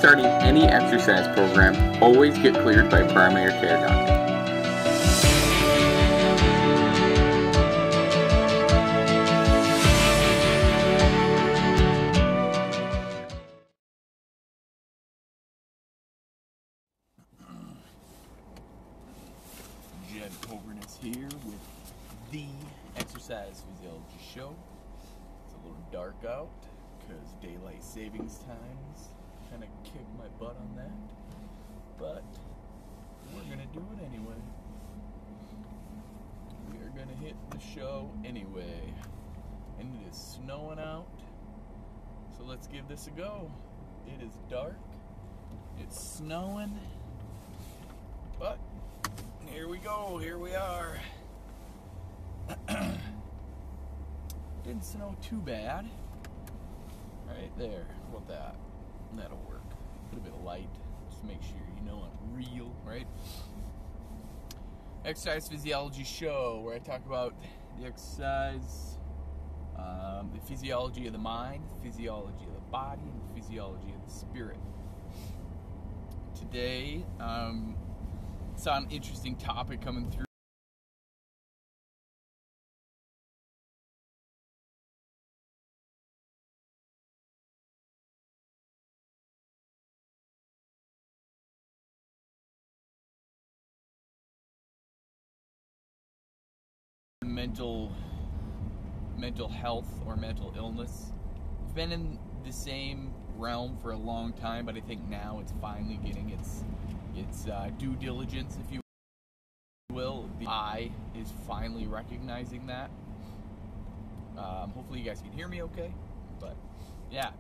starting any exercise program, always get cleared by a primary care doctor. Here with the Exercise Physiology Show. It's a little dark out because daylight savings times kind of kicked my butt on that, but we're gonna do it anyway. We are gonna hit the show anyway, and it is snowing out, so let's give this a go. It is dark, it's snowing, but here we go, here we are. Didn't snow too bad. Right there, how about that? That'll work. Put a bit of light, just to make sure you know I'm real, right? Exercise Physiology Show, where I talk about the exercise, the physiology of the mind, the physiology of the body, and the physiology of the spirit. Today, saw an interesting topic coming through. Mental health or mental illness. It's been in the same realm for a long time, but I think now it's finally getting its due diligence, if you will. The eye is finally recognizing that. Hopefully you guys can hear me okay, but yeah.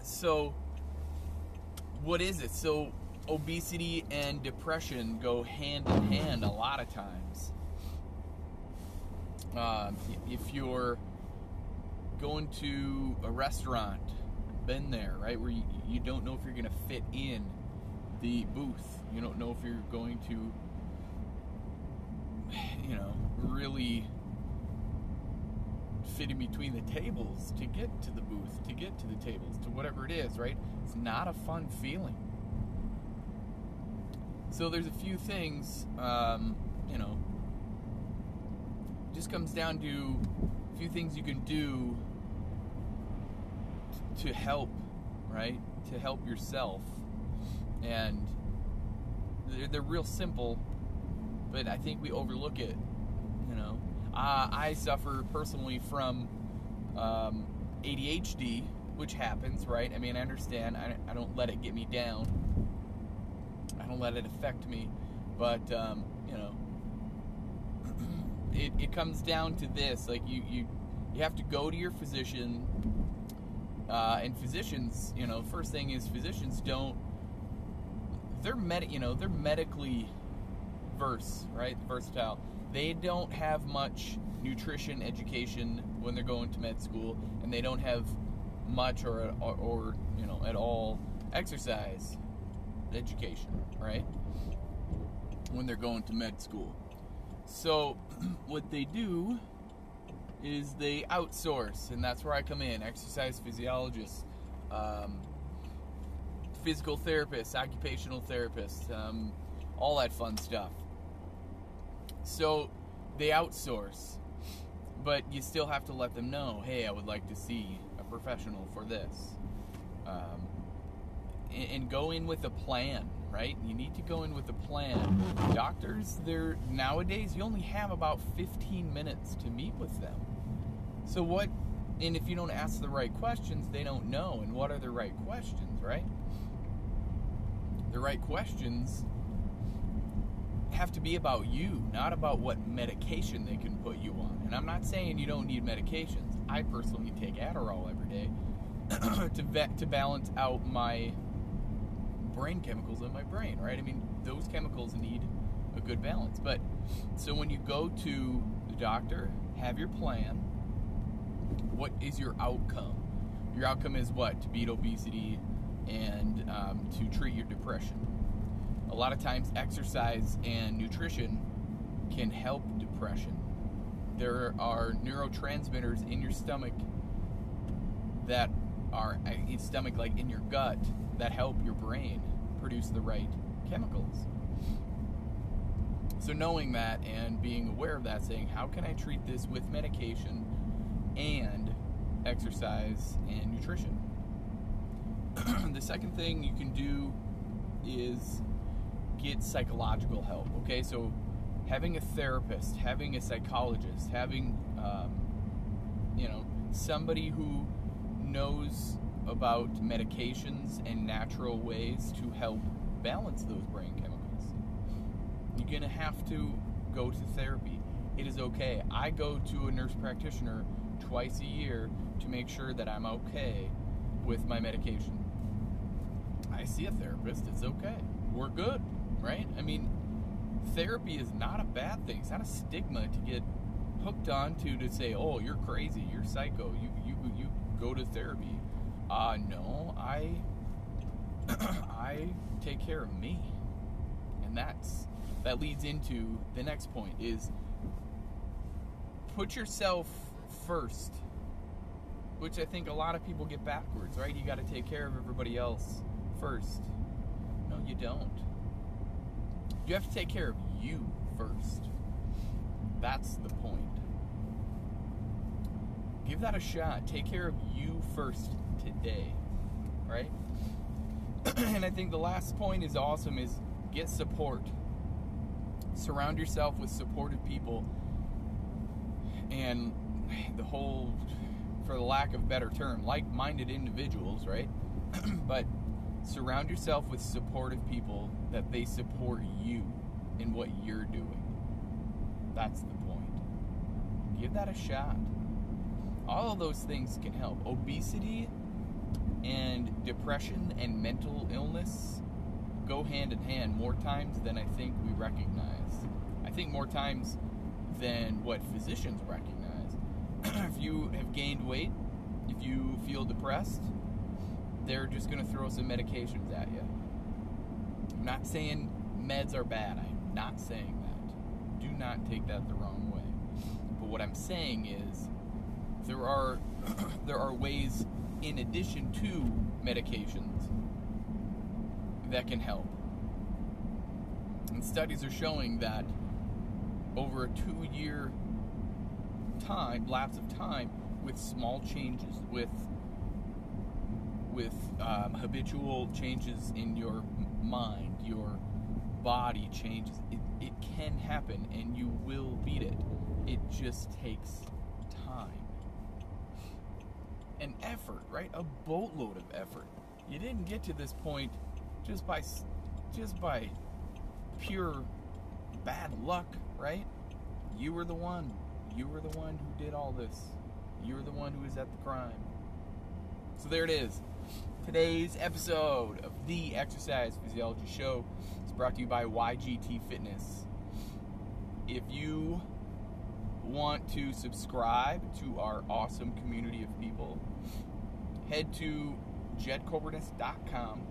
So what is it? So obesity and depression go hand in hand a lot of times. If you're going to a restaurant, been there, right, where you don't know if you're going to fit in the booth. You don't know if you're going to, really fit in between the tables to get to the booth, to get to the tables, to whatever it is, right? It's not a fun feeling. So there's a few things, just comes down to a few things you can do to help, right? To help yourself. And they're real simple, but I think we overlook it, I suffer personally from ADHD, which happens, right? I mean, I understand. I don't let it get me down. I don't let it affect me, but it comes down to this: like you have to go to your physician, and physicians, first thing is physicians don't. They're medically versatile. They don't have much nutrition education when they're going to med school, and they don't have much or at all exercise education, right? When they're going to med school. So what they do is they outsource, and that's where I come in. Exercise physiologists, physical therapists, occupational therapists, all that fun stuff. So they outsource, but you still have to let them know, hey, I would like to see a professional for this. And go in with a plan, right? You need to go in with a plan. Doctors, nowadays, you only have about 15 minutes to meet with them. So and if you don't ask the right questions, they don't know. And what are the right questions, right? The right questions have to be about you, not about what medication they can put you on. And I'm not saying you don't need medications. I personally take Adderall every day to balance out my brain chemicals in my brain, right? I mean, those chemicals need a good balance. But so when you go to the doctor, have your plan. What is your outcome? Your outcome is what? To beat obesity and to treat your depression. A lot of times exercise and nutrition can help depression. There are neurotransmitters in your stomach that are in your stomach, like in your gut, that help your brain produce the right chemicals. So knowing that and being aware of that, saying, how can I treat this with medication and exercise and nutrition? The second thing you can do is get psychological help. Okay, so having a therapist, having a psychologist, having somebody who knows about medications and natural ways to help balance those brain chemicals. You're gonna have to go to therapy. It is okay. I go to a nurse practitioner twice a year to make sure that I'm okay with my medication. I see a therapist, it's okay. We're good, right? I mean, therapy is not a bad thing. It's not a stigma to get hooked onto, to say, oh, you're crazy, you're psycho, you go to therapy. No, I take care of me. And that leads into the next point, is put yourself first, which I think a lot of people get backwards, right? You got to take care of everybody else first. No, you don't. You have to take care of you first. That's the point. Give that a shot. Take care of you first today, right? And I think the last point is awesome, is get support. Surround yourself with supportive people, and the whole, for the lack of a better term, like-minded individuals, right? But surround yourself with supportive people that they support you in what you're doing. That's the point. Give that a shot. All of those things can help. Obesity and depression and mental illness go hand in hand more times than I think we recognize. I think more times than what physicians recognize. If you have gained weight, if you feel depressed, they're just going to throw some medications at you. I'm not saying meds are bad. I'm not saying that. Do not take that the wrong way. But what I'm saying is there are ways in addition to medications that can help. And studies are showing that over a 2-year lapse of time, with small changes, with habitual changes in your mind, your body changes, it can happen, and you will beat it. It just takes time and effort, right? A boatload of effort. You didn't get to this point just by pure bad luck, right? You were the one. You were the one who did all this. You were the one who was at the crime. So there it is. Today's episode of the Exercise Physiology Show is brought to you by YGT Fitness. If you want to subscribe to our awesome community of people, head to jedcobernus.com,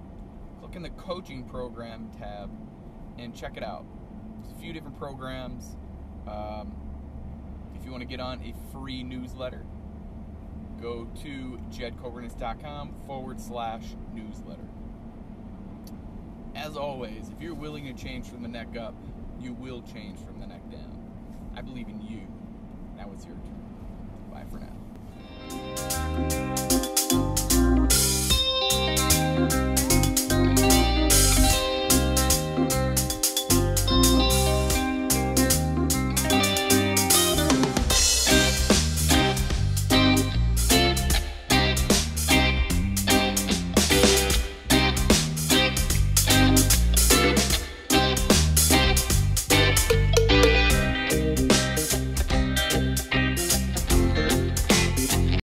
click in the coaching program tab, and check it out. There's a few different programs. If you want to get on a free newsletter, go to jedcobernus.com/newsletter. As always, if you're willing to change from the neck up, you will change from the neck down. I believe in you. Now it's your turn. Bye for now.